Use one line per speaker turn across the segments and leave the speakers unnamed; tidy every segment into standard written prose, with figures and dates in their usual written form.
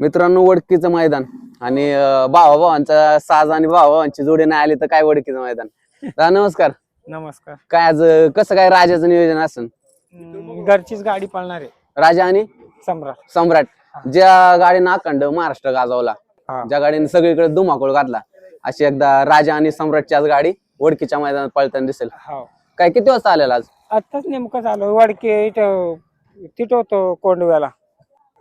मित्रांनो, वडकीचं मैदान आणि भावाभावांचा साज आणि भावाभावांची जोडी नाही आली तर काय वडकीचं मैदान. नमस्कार.
नमस्कार.
काय आज कसं काय राजाचं नियोजन असेल?
घरचीच गाडी पळणार आहे.
राजा आणि
सम्राट.
सम्राट, ज्या गाडीनं अखंड महाराष्ट्र गाजवला,
हा.
ज्या गाडीने सगळीकडे धुमाकूळ घातला, अशी एकदा राजा आणि सम्राटची आज गाडी वडकीच्या मैदानात पळताना दिसेल.
हो.
काय किती वाजता आलेला आज?
आताच नेमकं झालं वडके इथं तिथं होतो कोंडव्याला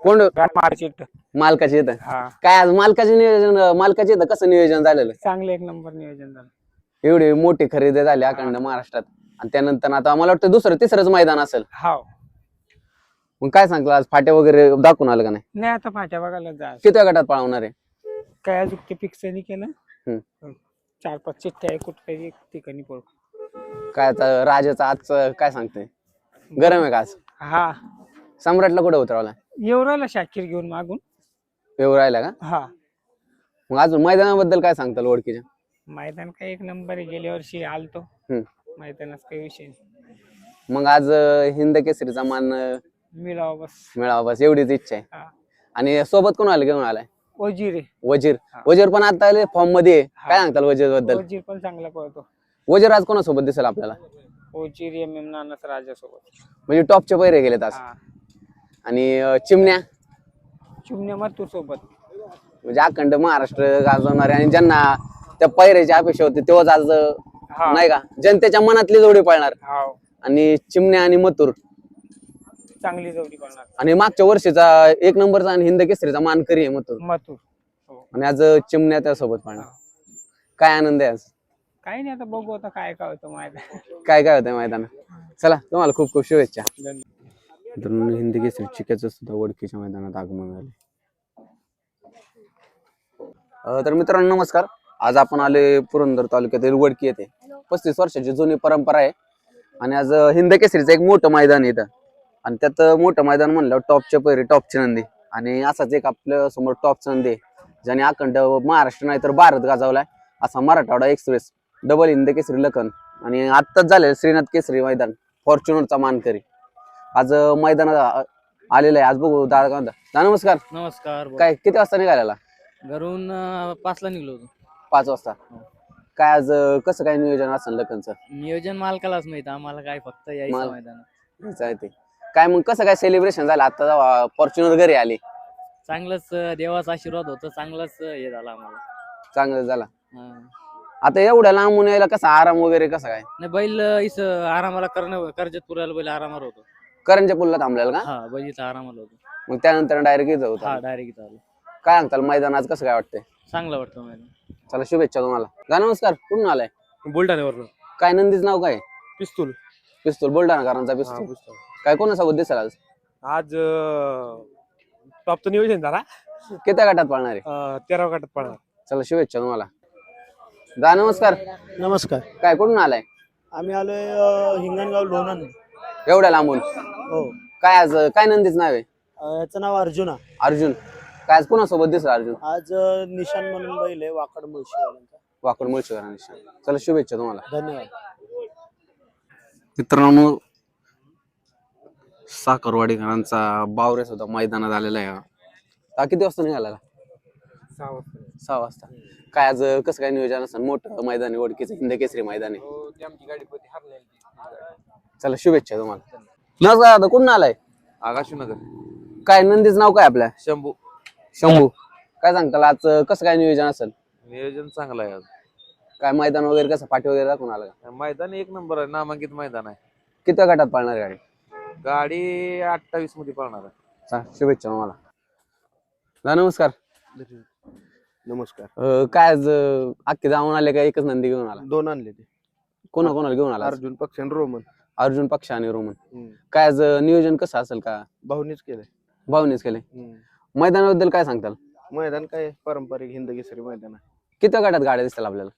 कोण
मार्च इथं.
मालकाची इथं?
हा.
काय आज मालकाचे नियोजन, मालकाच्या इथं कसं नियोजन झालेलं?
चांगलं एक नंबर नियोजन झालं.
एवढी मोठी खरेदी झाली अखंड महाराष्ट्रात आणि त्यानंतर आता मला वाटतं दुसरं तिसरंच मैदान असेल.
हो.
मग काय सांगतो, आज फाटे वगैरे दाखवून आलं का नाही?
नाही आता फाट्या बघायला जा.
किती गटात पळवणार आहे?
काय अजून ते फिक्स नाही केलं.
हम्म.
4-5 चिठ्ठ्या आहे कुठं काही ठिकाणी पळू.
काय आता राजाचं आज काय सांगते? गरम आहे का आज?
हा.
सम्राटला कुठे उतरवला?
एवढ्याला शाकीर घेऊन मागून.
येऊ राहिला का?
हा.
मग अजून मैदानाबद्दल काय सांगताल ओळखीच्या?
मैदान काय एक नंबर आहे. गेल्या वर्षी आलतो
हम्म.
मैदानात काही विषय नाही.
मग आज हिंद केसरीचा मान
मिळावं बस.
मिळावा बस एवढीच इच्छा आहे.
हा.
आणि सोबत कोण आलं, घेऊन आलाय?
वजीर आहे.
वजीर.
हा.
वजीर पण आता फॉर्म मध्ये आहे.
हा.
काय सांगताल वजीर बद्दल?
वजीर पण चांगला पळतो.
वजीर आज कोणासोबत दिसेल आपल्याला?
वजीर एम नानाच राजासोबत.
म्हणजे टॉपचे पैरे गेलेत आज.
हा.
आणि चिमण्या
चिमण्या मथुर सोबत.
म्हणजे अखंड महाराष्ट्र गाजवणारे आणि ज्यांना त्या पैऱ्याची अपेक्षा होती तेव्हाच आज
हा.
नाही का जनतेच्या मनातली जोडी पळणार.
हाव.
आणि चिमण्या आणि मथुर
चांगली जोडी पळणार.
आणि मागच्या वर्षीचा एक नंबरचा आणि हिंद केसरीचा मानकरी आहे मथुर.
मथुर. हो.
आणि आज चिमण्या त्यासोबत पळणार. काय आनंद आहे आज.
काही नाही आता बघू आता काय काय होतं माहिती.
काय काय होतंय मैदानात. चला, तुम्हाला खूप खूप शुभेच्छा.
धन्यवाद.
तर हिंदी केसरी चिक्याचं सुद्धा वडकीच्या मैदानात आगमन झाले. तर मित्रांनो नमस्कार. आज आपण आले पुरंदर तालुक्यातील वडकी येथे. 35 वर्षाची जुनी परंपरा आहे आणि आज हिंद केसरीचं एक मोठं मैदान आहे इथं. आणि त्यात मोठं मैदान म्हणलं टॉपच्या पैरी टॉपची नंदी आणि असाच एक आपल्या समोर टॉपचा नंदी आहे, ज्याने अखंड महाराष्ट्र नाही तर भारत गाजवलाय असा मराठवाडा एक्सप्रेस डबल हिंद केसरी लखन. आणि आत्ताच झाले श्रीनाथ केसरी मैदान फॉर्च्युनरचा मानकरी आज मैदानात आलेला आहे. आज बघू दादा काय म्हणता. नमस्कार.
नमस्कार.
काय किती वाजता निघालेला?
घरून 5 ला निघलो होतो.
5 वाजता. काय आज कसं काय नियोजन असेल लखनचं?
नियोजन मालकालाच माहित, आम्हाला काय फक्त यायचं मैदानात.
हेच आहे ते. काय मग कसं काय सेलिब्रेशन झालं आता जेव्हा फॉर्च्युनर घरी आली?
चांगलंच देवाचा आशीर्वाद होता, चांगलंच हे झालं आम्हाला.
चांगलं झाला.
हा.
आता एवढ्या लांबून यायला कसा आराम वगैरे कसं काय?
नाही बैल इथं आरामाला करणं, कर्जत पुराला बैल आरामावर होतो.
करंजा पुलला थांबलेला का?
हा, बैल इथं आरामाला होतो.
मग त्यानंतर डायरेक्ट इथं
हा,
होता.
डायरेक्ट आलो.
काय सांगताल मैदान आज कसं काय वाटतंय?
चांगलं वाटतं मैदान.
चला, शुभेच्छा तुम्हाला. दा नमस्कार. कुठून आलाय?
बुलढाण्यावरून.
काय नंदीच नाव काय?
पिस्तूल.
पिस्तूल. बुलढाणाकरांचा पिस्तूल. काय कोणासोबत दिसेल आज?
आज टॉपचं नियोजन झाला.
किती गटात पाळणार आहे?
13 गटात पडणार.
चला, शुभेच्छा तुम्हाला. दा नमस्कार.
नमस्कार.
काय कुठून आलाय?
आम्ही आलोय हिंगणगाव लोणंद.
एवढ्या लांबून?
हो.
काय आज काय नंदीच नाव आहे?
याचं नाव अर्जुना.
अर्जुन. काय आज कोणासोबत दिसला अर्जुन?
आज निशान म्हणून बैल आहे वाकड मुळशीवाल्यांचा.
वाकड मुळशीकरांनी. चला, शुभेच्छा तुम्हाला.
धन्यवाद.
मित्रांनो, साखरवाडीकरांचा बावरे सुद्धा मैदानात आलेला आहे. किती वाजता निघाला? 6 वाजता. काय आज कसं काय नियोजन असेल? मोठं मैदान आहे वडकीचं, हिंद केसरी मैदान आहे. चला, शुभेच्छा तुम्हाला. नमस्कार दादा, कुठून आलाय?
आकाशनगर.
काय नंदीच नाव काय आपल्या?
शंभू.
शंभू. काय सांगताल आज कसं काय नियोजन असेल?
नियोजन चांगलं आहे. आज
काय मैदान वगैरे कसं पाठी वगैरे दाखवून आलं का?
मैदान एक नंबर आहे, नामांकित मैदान आहे.
किती गटात पाळणार गाडी?
गाडी 28 मध्ये पळणार आहे.
चला, शुभेच्छा तुम्हाला. दा नमस्कार.
नमस्कार.
काय आज अख्खे जाऊन आले का एकच नंदी घेऊन आला?
2 आणले ते.
कोणाकोणाला घेऊन आला?
अर्जुन पक्ष आणि रोमन.
अर्जुन पक्ष आणि रोमन. काय आज नियोजन कसं असेल? का
भाऊनीच केलंय.
भावनेच केले? मैदानाबद्दल काय सांगताल?
मैदान काय पारंपरिक हिंद केसरी मैदान आहे.
किती गटात गाड्या दिसतील आपल्याला?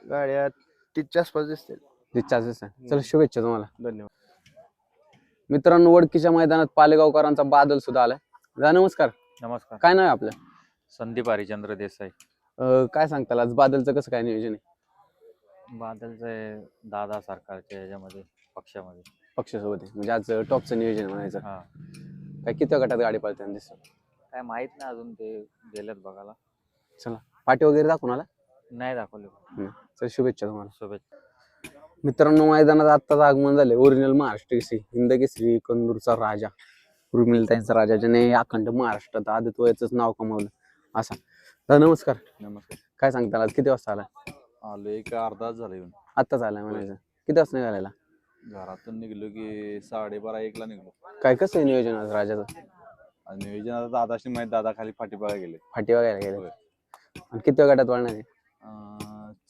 गाड्या 30च्या आसपास दिसतील.
30 दिसतात. चला, शुभेच्छा तुम्हाला.
धन्यवाद.
मित्रांनो, वडकीच्या मैदानात पालेगावकरांचा बादल सुद्धा आलाय. दा नमस्कार.
नमस्कार.
काय नाव आहे आपलं?
संदीप हरिचंद्र देसाई.
काय सांगताल आज बादलचं कसं काय नियोजन आहे?
बादलचे दादा सरकारच्या याच्यामध्ये पक्षामध्ये.
पक्षासोबत आहे म्हणजे आज टॉपचं नियोजन म्हणायचं.
हा,
काय किती गटात गाडी पळताना दिसत?
काय माहित नाही अजून, ते गेलेत बघायला.
पाठी वगैरे दाखवून आला.
नाही दाखवले.
तर शुभेच्छा तुम्हाला.
शुभेच्छा.
मित्रांनो, मैदानात आत्ताच आगमन झाले ओरिजिनल महाराष्ट्र केसरी हिंद केसरी कंदूरचा राजा उर्मिलताईंचा राजा, ज्याने अखंड महाराष्ट्रात आदित्य वयाचंच नाव कमावलं असा. तर नमस्कार,
नमस्कार.
काय सांगता आज किती वाजता आला?
आलो एक अर्धा तास झाला येऊन.
आत्ताच आलाय म्हणायचं. किती वाजता निघालेला?
घरातून निघलो की 12:30-1ला निघलो.
काय कसं आहे नियोजन आज राजाचं?
आणि नियोजन आता दादाशी माहित, दादा खाली फाटी बघायला गेले.
फाटी वगैरे गेले.
होय.
आणि किती गटात वळणार आहे?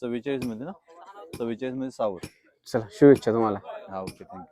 44 मध्ये ना, 44 मध्ये 6 वर.
चला शुभेच्छा तुम्हाला.
हा, ओके, थँक्यू.